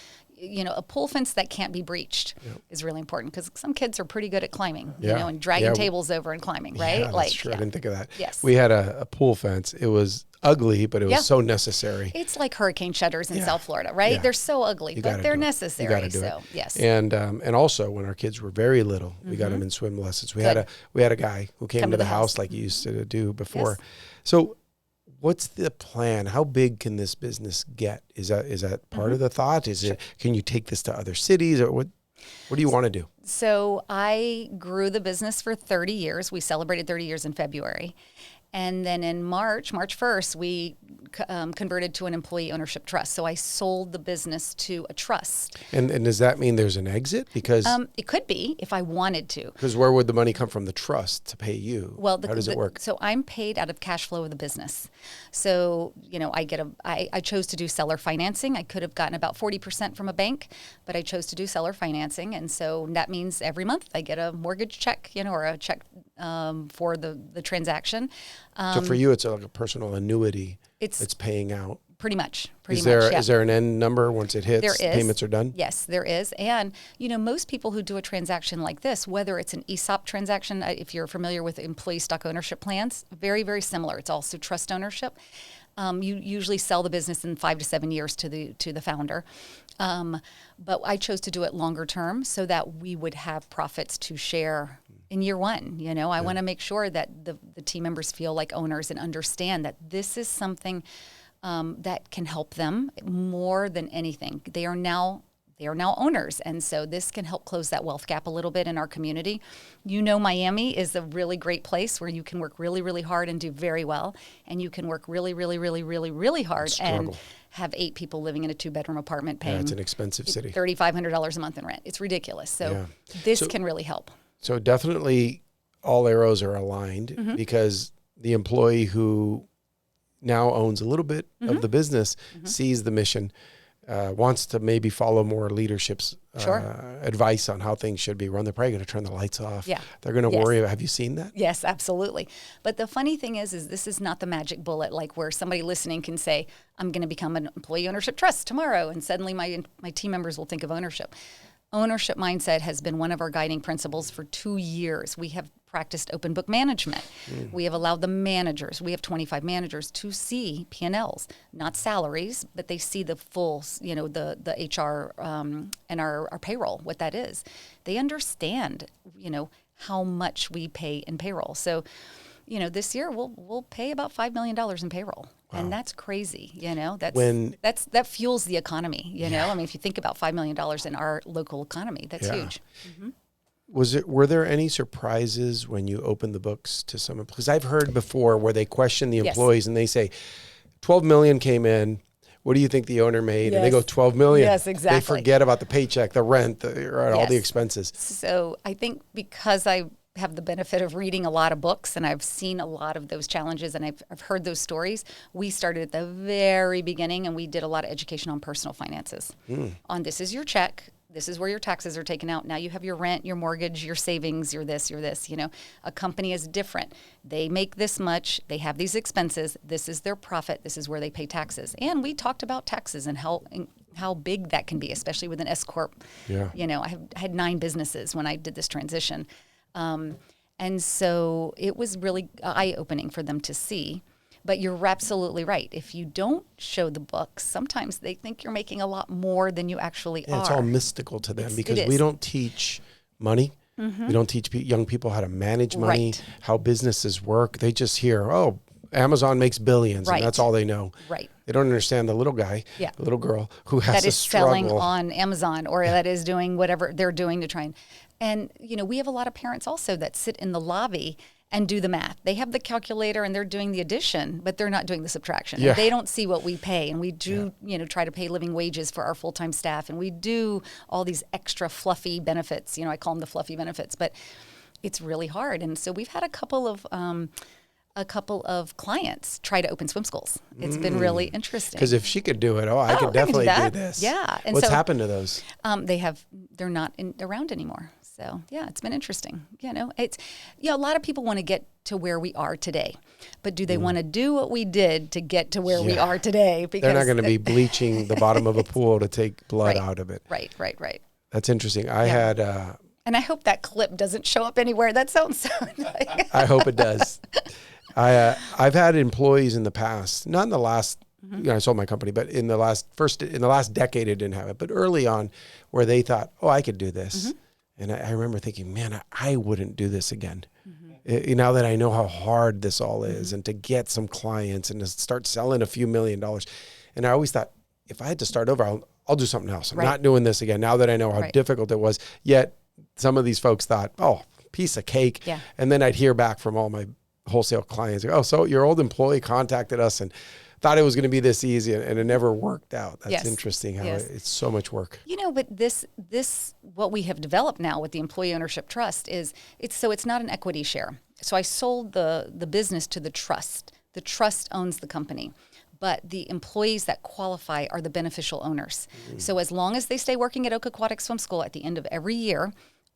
a pool fence that can't be breached is really important because some kids are pretty good at climbing, and dragging tables over and climbing, right? Yeah, that's true. I didn't think of that. Yes. We had a pool fence. It was ugly, but it was so necessary. It's like hurricane shutters in South Florida, right? Yeah. They're so ugly, but they're necessary. You got to do it. Yes. And also when our kids were very little, we got them in swim lessons. We had a guy who came to the house like you used to do before. Yes. So what's the plan? How big can this business get? Is that part of the thought? Can you take this to other cities, or what do you want to do? So I grew the business for 30 years. We celebrated 30 years in February. And then in March 1st, we converted to an employee ownership trust. So I sold the business to a trust. And does that mean there's an exit? Because it could be if I wanted to. Because where would the money come from? The trust to pay you? Well, how does it work? So I'm paid out of cash flow of the business. So I chose to do seller financing. I could have gotten about 40% from a bank, but I chose to do seller financing, and so that means every month I get a mortgage check, or a check for the transaction. So for you, it's like a personal annuity. It's paying out. Pretty much. Is there an end number once it hits? There is. Payments are done? Yes, there is. And, most people who do a transaction like this, whether it's an ESOP transaction, if you're familiar with employee stock ownership plans, very, very similar. It's also trust ownership. You usually sell the business in 5 to 7 years to the founder. But I chose to do it longer term so that we would have profits to share in year one. I want to make sure that the team members feel like owners and understand that this is something that can help them more than anything. They are now owners, and so this can help close that wealth gap a little bit in our community. Miami is a really great place where you can work really, really hard and do very well, and you can work really, really, really, really, really hard and have 8 people living in a 2-bedroom apartment paying it's an expensive city. $3,500 a month in rent. It's ridiculous. So this can really help. So definitely all arrows are aligned because the employee who now owns a little bit of the business sees the mission, wants to maybe follow more leadership's advice on how things should be run. They're probably going to turn the lights off. Yeah. They're going to worry about, have you seen that? Yes, absolutely. But the funny thing is this is not the magic bullet, like where somebody listening can say, I'm going to become an employee ownership trust tomorrow, and suddenly my team members will think of ownership. Ownership mindset has been one of our guiding principles for 2 years. We have practiced open book management. We have allowed the managers, we have 25 managers, to see P&Ls, not salaries, but they see the full, the HR and our payroll, what that is. They understand, how much we pay in payroll. So, this year we'll pay about $5 million in payroll. Wow. And that's crazy, that fuels the economy, I mean, if you think about $5 million in our local economy, that's huge. Were there any surprises when you opened the books to some, because I've heard before where they question the employees and they say 12 million came in. What do you think the owner made? And they go 12 million. Yes, exactly. They forget about the paycheck, the rent, all the expenses. So I think because I have the benefit of reading a lot of books and I've seen a lot of those challenges and I've heard those stories. We started at the very beginning and we did a lot of education on personal finances. On this is your check. This is where your taxes are taken out. Now you have your rent, your mortgage, your savings, your this. A company is different. They make this much. They have these expenses. This is their profit. This is where they pay taxes. And we talked about taxes and how big that can be, especially with an S corp. Yeah. I had 9 businesses when I did this transition. And so it was really eye-opening for them to see. But you're absolutely right. If you don't show the books, sometimes they think you're making a lot more than you actually are. It's all mystical to them because we don't teach money. We don't teach young people how to manage money, how businesses work. They just hear, oh, Amazon makes billions, and that's all they know. Right. They don't understand the little guy, the little girl who has to struggle. That is selling on Amazon or that is doing whatever they're doing to try and we have a lot of parents also that sit in the lobby and do the math. They have the calculator and they're doing the addition, but they're not doing the subtraction. Yeah. And they don't see what we pay. And we do, try to pay living wages for our full-time staff. And we do all these extra fluffy benefits. I call them the fluffy benefits, but it's really hard. And so we've had a couple of clients try to open swim schools. It's been really interesting. Because if she could do it, I could definitely do this. Yeah. And what's happened to those? They're not around anymore. So it's been interesting. It's a lot of people want to get to where we are today, but do they want to do what we did to get to where we are today? Because they're not going to be bleaching the bottom of a pool to take blood out of it. Right. That's interesting. I had. And I hope that clip doesn't show up anywhere. That sounds so. I hope it does. I've had employees in the past, not in the last. I sold my company, but in the last decade, I didn't have it. But early on, where they thought, "Oh, I could do this." And I remember thinking, man, I wouldn't do this again. Now that I know how hard this all is and to get some clients and to start selling a few $1 million. And I always thought, if I had to start over, I'll do something else. I'm not doing this again. Now that I know how difficult it was. Yet some of these folks thought, oh, piece of cake. Yeah. And then I'd hear back from all my wholesale clients. Oh, so your old employee contacted us and thought it was going to be this easy, and it never worked out. That's interesting how it's so much work. But this what we have developed now with the employee ownership trust is it's not an equity share. So I sold the business to the trust. The trust owns the company, but the employees that qualify are the beneficial owners. So as long as they stay working at Oak Aquatic Swim School at the end of every year,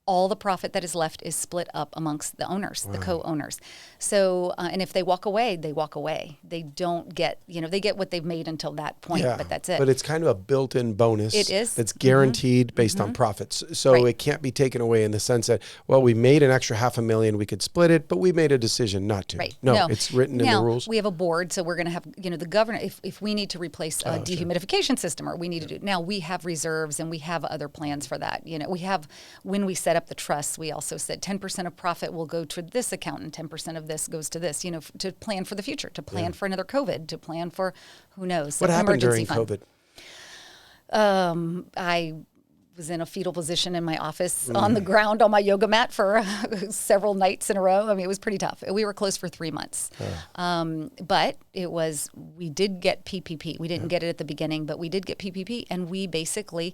all the profit that is left is split up amongst the owners, the co-owners. So, and if they walk away, they walk away. They don't get, they get what they've made until that point, but that's it. But it's kind of a built-in bonus. It is. That's guaranteed based on profits. So it can't be taken away in the sense that, well, we made an extra $500,000, we could split it, but we made a decision not to. Right. No, it's written in the rules. We have a board, so we're going to have, the governor, if we need to replace a dehumidification system or we need to do, now we have reserves and we have other plans for that. We have, when we set up the trust, we also said 10% of profit will go to this account and 10% of this goes to this, to plan for the future, to plan for another COVID, to plan for who knows. What happened during COVID? I was in a fetal position in my office on the ground on my yoga mat for several nights in a row. I mean, it was pretty tough. We were closed for 3 months. But we did get PPP. We didn't get it at the beginning, but we did get PPP. And we basically,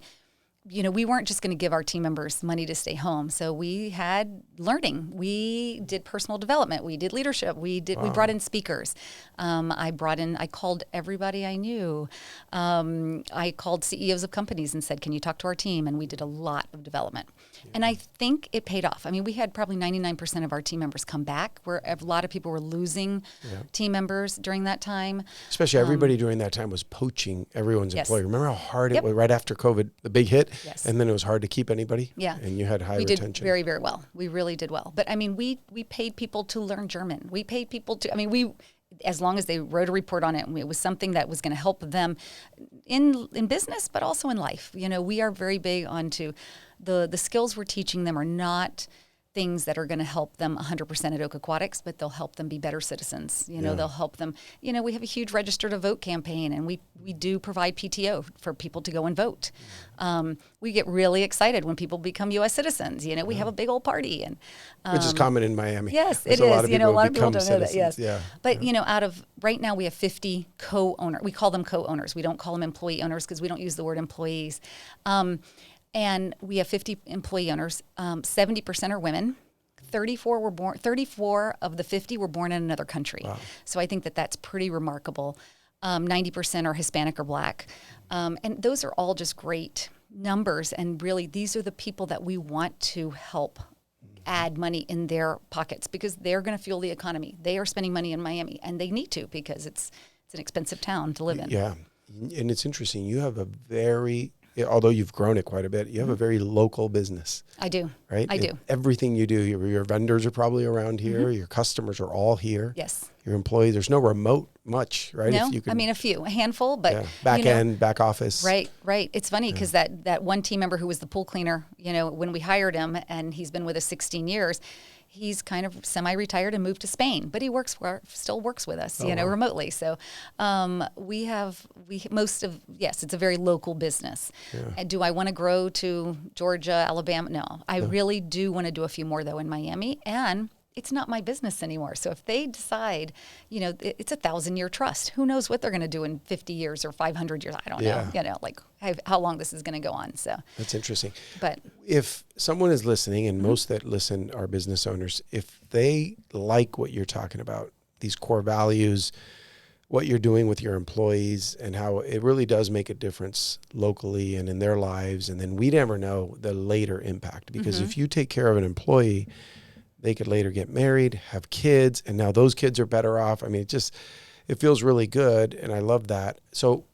we weren't just going to give our team members money to stay home. So we had learning. We did personal development. We did leadership. We brought in speakers. I called everybody I knew. I called CEOs of companies and said, can you talk to our team? And we did a lot of development. Yeah. And I think it paid off. I mean, we had probably 99% of our team members come back, where a lot of people were losing team members during that time. Especially everybody during that time was poaching everyone's employee. Remember how hard it was right after COVID, the big hit? Yes. And then it was hard to keep anybody. Yeah. And you had high retention. We did very, very well. We really did well. But I mean, we paid people to learn German. We paid people to, as long as they wrote a report on it, it was something that was going to help them in business, but also in life. We are very big onto the skills we're teaching them are not things that are going to help them 100% at Oak Aquatics, but they'll help them be better citizens. They'll help them. We have a huge Register to Vote campaign, and we do provide PTO for people to go and vote. We get really excited when people become U.S. citizens. We have a big old party, and which is common in Miami. Yes, it is. A lot of people don't know that. Yes, but out of right now we have 50 co-owners. We call them co-owners. We don't call them employee owners because we don't use the word employees. And we have 50 employee owners. 70% are women. 34 of the 50 were born in another country. Wow. So I think that's pretty remarkable. 90% are Hispanic or Black. And those are all just great numbers, and really these are the people that we want to help add money in their pockets because they're going to fuel the economy. They are spending money in Miami, and they need to because it's an expensive town to live in. Yeah. And it's interesting. You have a very, although you've grown it quite a bit, you have a very local business. I do. Right? I do. Everything you do, your vendors are probably around here. Your customers are all here. Yes. Your employees, there's no remote much, right? No, If you can, a handful, but back end, back office. Right. It's funny because that one team member who was the pool cleaner, when we hired him, and he's been with us 16 years, he's kind of semi-retired and moved to Spain, but he still works with us, remotely. So it's a very local business. Yeah. And do I want to grow to Georgia, Alabama? No, I really do want to do a few more though in Miami, and it's not my business anymore. So if they decide, it's a 1,000-year trust. Who knows what they're going to do in 50 years or 500 years? I don't know. Like how long this is going to go on. So that's interesting. But if someone is listening, and most that listen are business owners, if they like what you're talking about, these core values, what you're doing with your employees, and how it really does make a difference locally and in their lives, and then we never know the later impact, because if you take care of an employee, they could later get married, have kids, and now those kids are better off. I mean, it feels really good, and I love that. So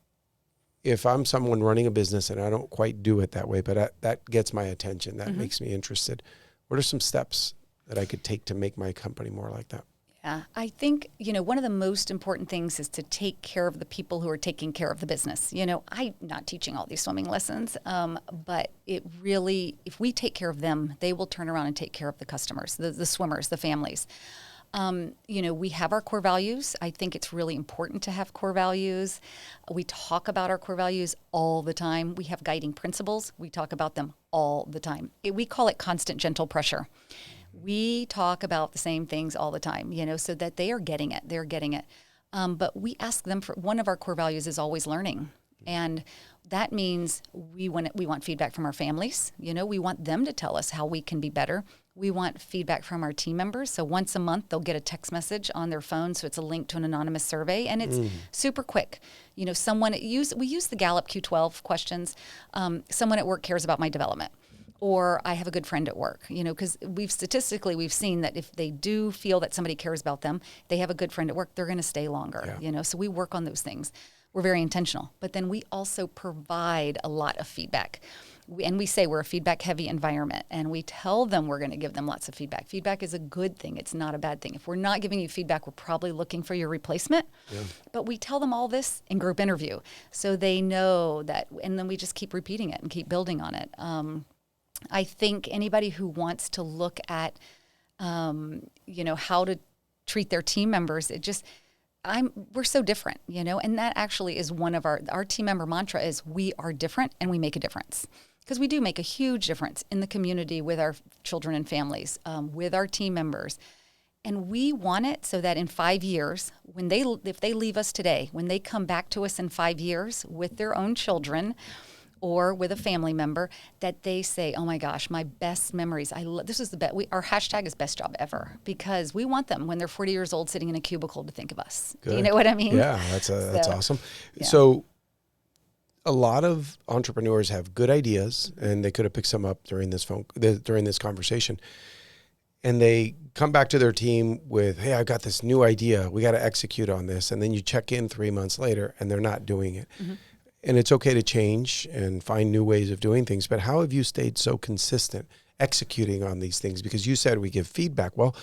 if I'm someone running a business and I don't quite do it that way, but that gets my attention, that makes me interested, what are some steps that I could take to make my company more like that? Yeah, I think, one of the most important things is to take care of the people who are taking care of the business. I'm not teaching all these swimming lessons, but it really, if we take care of them, they will turn around and take care of the customers, the swimmers, the families. We have our core values. I think it's really important to have core values. We talk about our core values all the time. We have guiding principles. We talk about them all the time. We call it constant gentle pressure. We talk about the same things all the time, so that they are getting it. They're getting it. But we ask them for, one of our core values is always learning. And that means we want feedback from our families. We want them to tell us how we can be better. We want feedback from our team members. So once a month, they'll get a text message on their phone. So it's a link to an anonymous survey, and it's super quick. We use the Gallup Q12 questions. Someone at work cares about my development. Or I have a good friend at work, because we've seen that if they do feel that somebody cares about them, they have a good friend at work, they're going to stay longer, so we work on those things. We're very intentional, but then we also provide a lot of feedback. We say we're a feedback-heavy environment, and we tell them we're going to give them lots of feedback. Feedback is a good thing. It's not a bad thing. If we're not giving you feedback, we're probably looking for your replacement. Yeah. But we tell them all this in group interview, so they know that, and then we just keep repeating it and keep building on it. I think anybody who wants to look at, how to treat their team members, we're so different, and that actually is one of our team member mantra is we are different and we make a difference, because we do make a huge difference in the community with our children and families, with our team members. And we want it so that in 5 years, if they leave us today, when they come back to us in 5 years with their own children, or with a family member, that they say, "Oh my gosh, my best memories. This is the best." Our hashtag is best job ever, because we want them when they're 40 years old sitting in a cubicle to think of us. Good. Do you know what I mean? Yeah, that's awesome. Yeah. So, a lot of entrepreneurs have good ideas, and they could have picked some up during this conversation, and they come back to their team with, "Hey, I got this new idea. We got to execute on this," and then you check in 3 months later, and they're not doing it. Mm-hmm. And it's okay to change and find new ways of doing things. But how have you stayed so consistent executing on these things? Because you said we give feedback. Well,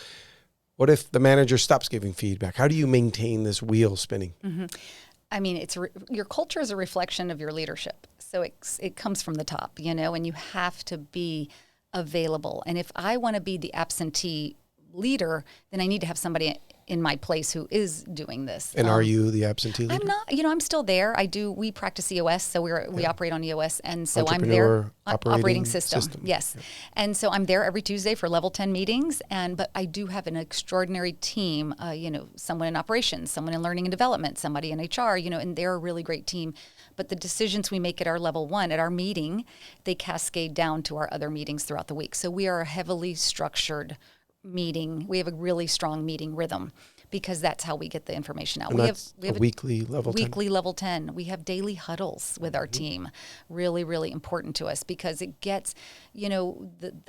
what if the manager stops giving feedback? How do you maintain this wheel spinning? Mm-hmm. I mean, your culture is a reflection of your leadership. So it comes from the top, and you have to be available. And if I want to be the absentee leader, then I need to have somebody in my place who is doing this. And are you the absentee leader? I'm not. I'm still there. We practice EOS, so we operate on EOS, and so I'm there. Operating system. Yes, yeah. And so I'm there every Tuesday for level 10 meetings. But I do have an extraordinary team. Someone in operations, someone in learning and development, somebody in HR. And they're a really great team. But the decisions we make at our level 1, at our meeting, they cascade down to our other meetings throughout the week. So we are a heavily structured meeting. We have a really strong meeting rhythm because that's how we get the information out. And we have a weekly level 10? Weekly level 10. We have daily huddles with our team. Really, really important to us because it gets,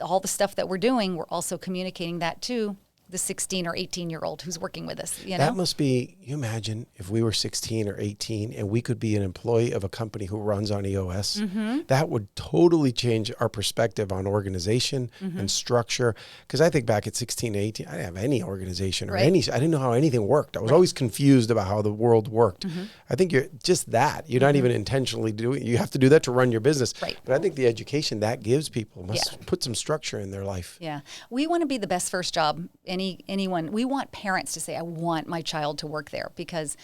all the stuff that we're doing, we're also communicating that to the 16 or 18-year-old who's working with us. That must be, you imagine if we were 16 or 18 and we could be an employee of a company who runs on EOS, that would totally change our perspective on organization and structure. Because I think back at 16, 18, I didn't have any organization or I didn't know how anything worked. I was always confused about how the world worked. I think you're just that. You're not even intentionally doing, you have to do that to run your business. Right. But I think the education that gives people must put some structure in their life. Yeah. We want to be the best first job anyone. We want parents to say, I want my child to work there because,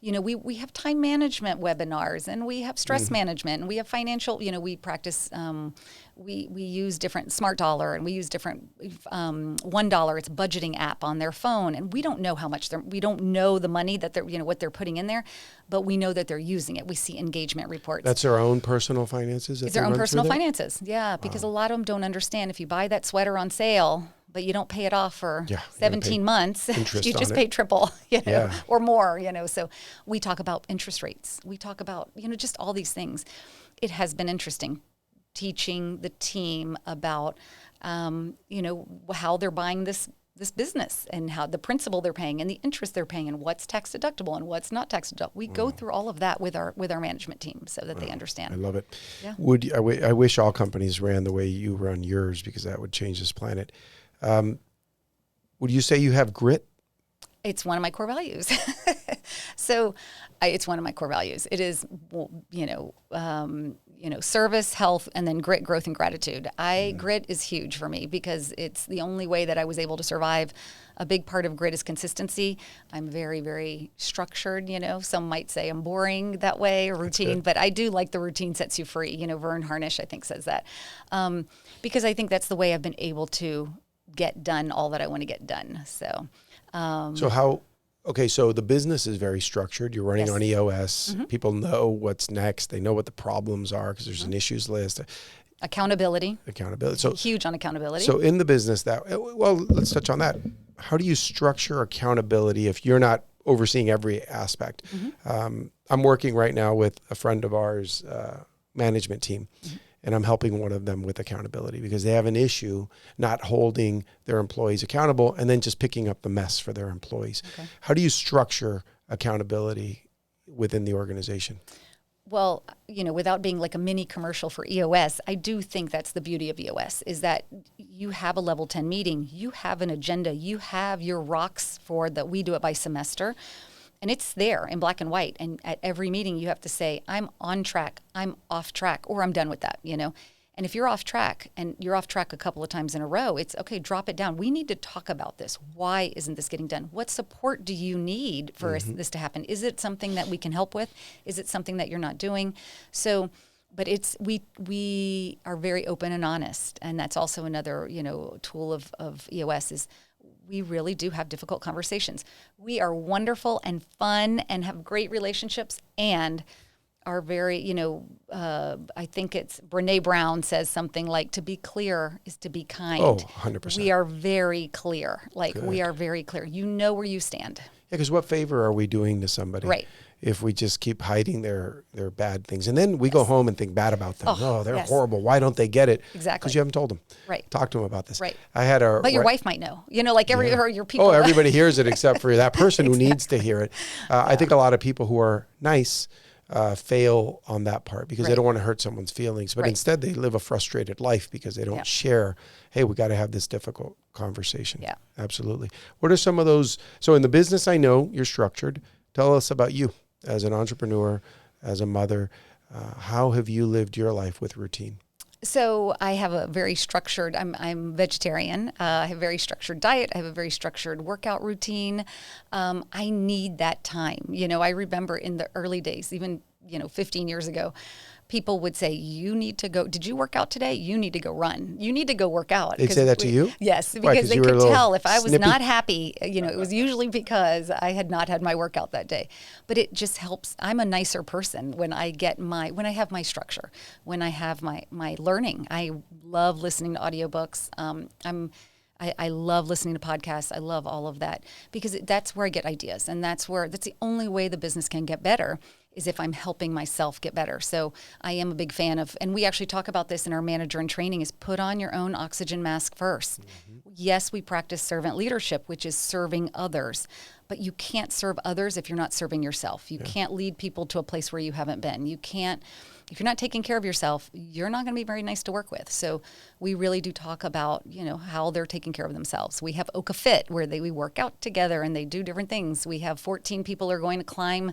we have time management webinars and we have stress management and we have financial, we practice, we use different Smart Dollar and we use different $1. It's a budgeting app on their phone. And we don't know how much we don't know the money that they're, what they're putting in there, but we know that they're using it. We see engagement reports. That's their own personal finances? It's their own personal finances. Yeah. Because a lot of them don't understand if you buy that sweater on sale, but you don't pay it off for 17 months, you just pay triple, or more, So we talk about interest rates. We talk about, just all these things. It has been interesting teaching the team about, how they're buying this business and how the principal they're paying and the interest they're paying and what's tax deductible and what's not tax deductible. We go through all of that with our management team so that they understand. I love it. Yeah. I wish all companies ran the way you run yours because that would change this planet. Would you say you have grit? It's one of my core values. It's one of my core values. It is, service, health, and then grit, growth, and gratitude. Grit is huge for me because it's the only way that I was able to survive. A big part of grit is consistency. I'm very, very structured, Some might say I'm boring that way, or routine, but I do like the routine sets you free. Vern Harnish, I think, says that. Because I think that's the way I've been able to get done all that I want to get done. So the business is very structured. You're running on EOS. People know what's next. They know what the problems are because there's an issues list. Accountability. So huge on accountability. So in the business let's touch on that. How do you structure accountability if you're not overseeing every aspect? I'm working right now with a friend of ours, management team. And I'm helping one of them with accountability because they have an issue not holding their employees accountable and then just picking up the mess for their employees. Okay. How do you structure accountability within the organization? Well, without being like a mini commercial for EOS, I do think that's the beauty of EOS is that you have a level 10 meeting, you have an agenda, you have your rocks we do it by semester. And it's there in black and white. And at every meeting, you have to say, I'm on track, I'm off track, or I'm done with that, And if you're off track and you're off track a couple of times in a row, it's okay, drop it down. We need to talk about this. Why isn't this getting done? What support do you need for this to happen? Is it something that we can help with? Is it something that you're not doing? So, but we are very open and honest. And that's also another, tool of EOS is we really do have difficult conversations. We are wonderful and fun and have great relationships and are very, I think it's Brene Brown says something like to be clear is to be kind. Oh, 100%. We are very clear. We are very clear. You know where you stand. Yeah, because what favor are we doing to somebody? Right. If we just keep hiding their bad things. And then we go home and think bad about them. They're horrible. Why don't they get it? Exactly. Because you haven't told them. Right. Talk to them about this. Right. But your wife might know. Your people. Oh, everybody hears it except for that person who needs to hear it. I think a lot of people who are nice fail on that part because they don't want to hurt someone's feelings. But instead they live a frustrated life because they don't share, hey, we got to have this difficult conversation. Yeah. Absolutely. What are some of those? So in the business, I know you're structured. Tell us about you. As an entrepreneur, as a mother, how have you lived your life with routine? So I have a very structured, I'm vegetarian. I have a very structured diet. I have a very structured workout routine. I need that time. I remember in the early days, even, 15 years ago, people would say, you need to go, did you work out today? You need to go run. You need to go work out. They'd say that to you? Yes, because they could tell if I was not happy, it was usually because I had not had my workout that day. But it just helps. I'm a nicer person when I have my structure, when I have my learning. I love listening to audiobooks. I love listening to podcasts. I love all of that because that's where I get ideas. And that's the only way the business can get better is if I'm helping myself get better. So I am a big fan of, and we actually talk about this in our manager in training, is put on your own oxygen mask first. Mm-hmm. Yes, we practice servant leadership, which is serving others, but you can't serve others if you're not serving yourself. You can't lead people to a place where you haven't been. You can't, if you're not taking care of yourself, you're not going to be very nice to work with. So we really do talk about, how they're taking care of themselves. We have Oka Fit, where we work out together and they do different things. We have 14 people are going to climb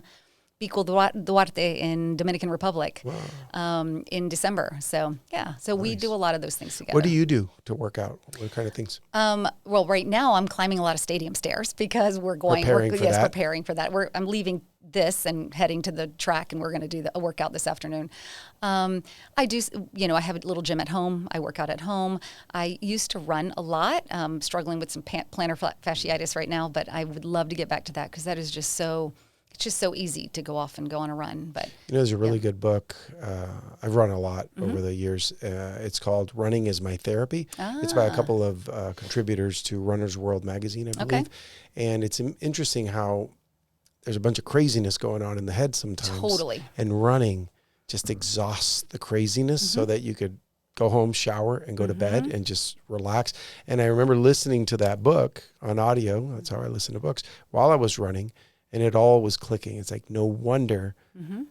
Pico Duarte in Dominican Republic in December. So, nice. We do a lot of those things together. What do you do to work out? What kind of things? Well, right now I'm climbing a lot of stadium stairs because preparing for that. I'm leaving this and heading to the track, and we're going to do a workout this afternoon. I do, I have a little gym at home. I work out at home. I used to run a lot, struggling with some plantar fasciitis right now, but I would love to get back to that because that is just so... It's just so easy to go off and go on a run. But there's a really good book. I've run a lot over the years. It's called Running is My Therapy. It's by a couple of contributors to Runner's World magazine, I believe. And it's interesting how there's a bunch of craziness going on in the head sometimes. Totally. And running just exhausts the craziness so that you could go home, shower, and go to bed and just relax. And I remember listening to that book on audio. That's how I listen to books while I was running. And it all was clicking. It's like, no wonder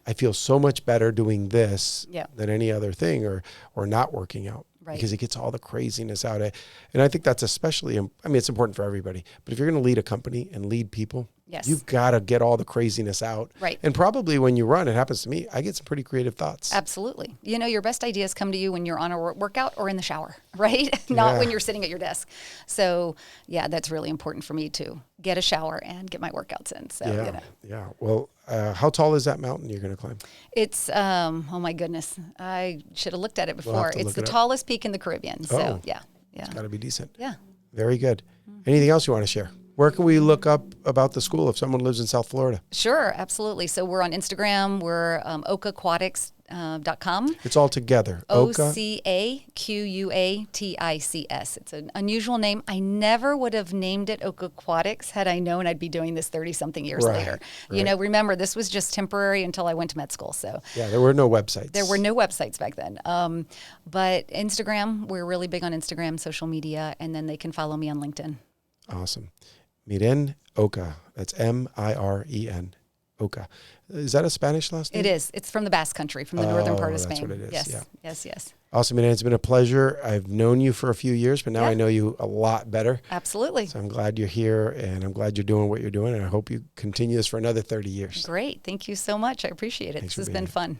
I feel so much better doing this than any other thing or not working out. Right. Because it gets all the craziness out of it. And I think that's especially, it's important for everybody. But if you're going to lead a company and lead people, you've got to get all the craziness out. Right. And probably when you run, it happens to me, I get some pretty creative thoughts. Absolutely. Your best ideas come to you when you're on a workout or in the shower, right? Not when you're sitting at your desk. So, that's really important for me to get a shower and get my workouts in. So, Yeah. Well, how tall is that mountain you're going to climb? It's, oh my goodness. I should have looked at it before. It's the tallest peak in the Caribbean. So, It's got to be decent. Yeah. Very good. Anything else you want to share? Where can we look up about the school if someone lives in South Florida? Sure, absolutely. So we're on Instagram. We're okaquatics.com. It's all together. OCAQUATICS. It's an unusual name. I never would have named it Oka Aquatics had I known I'd be doing this 30-something years later. Right. Remember, this was just temporary until I went to med school. So there were no websites. There were no websites back then. But Instagram, we're really big on Instagram, social media, and then they can follow me on LinkedIn. Awesome. Miren Oka. That's Miren Oka. Is that a Spanish last name? It is. It's from the Basque Country, from the northern part of Spain. That's what it is. Yes. Awesome, Miren. It's been a pleasure. I've known you for a few years, but now I know you a lot better. Absolutely. So I'm glad you're here, and I'm glad you're doing what you're doing, and I hope you continue this for another 30 years. Great. Thank you so much. I appreciate it. This has been fun.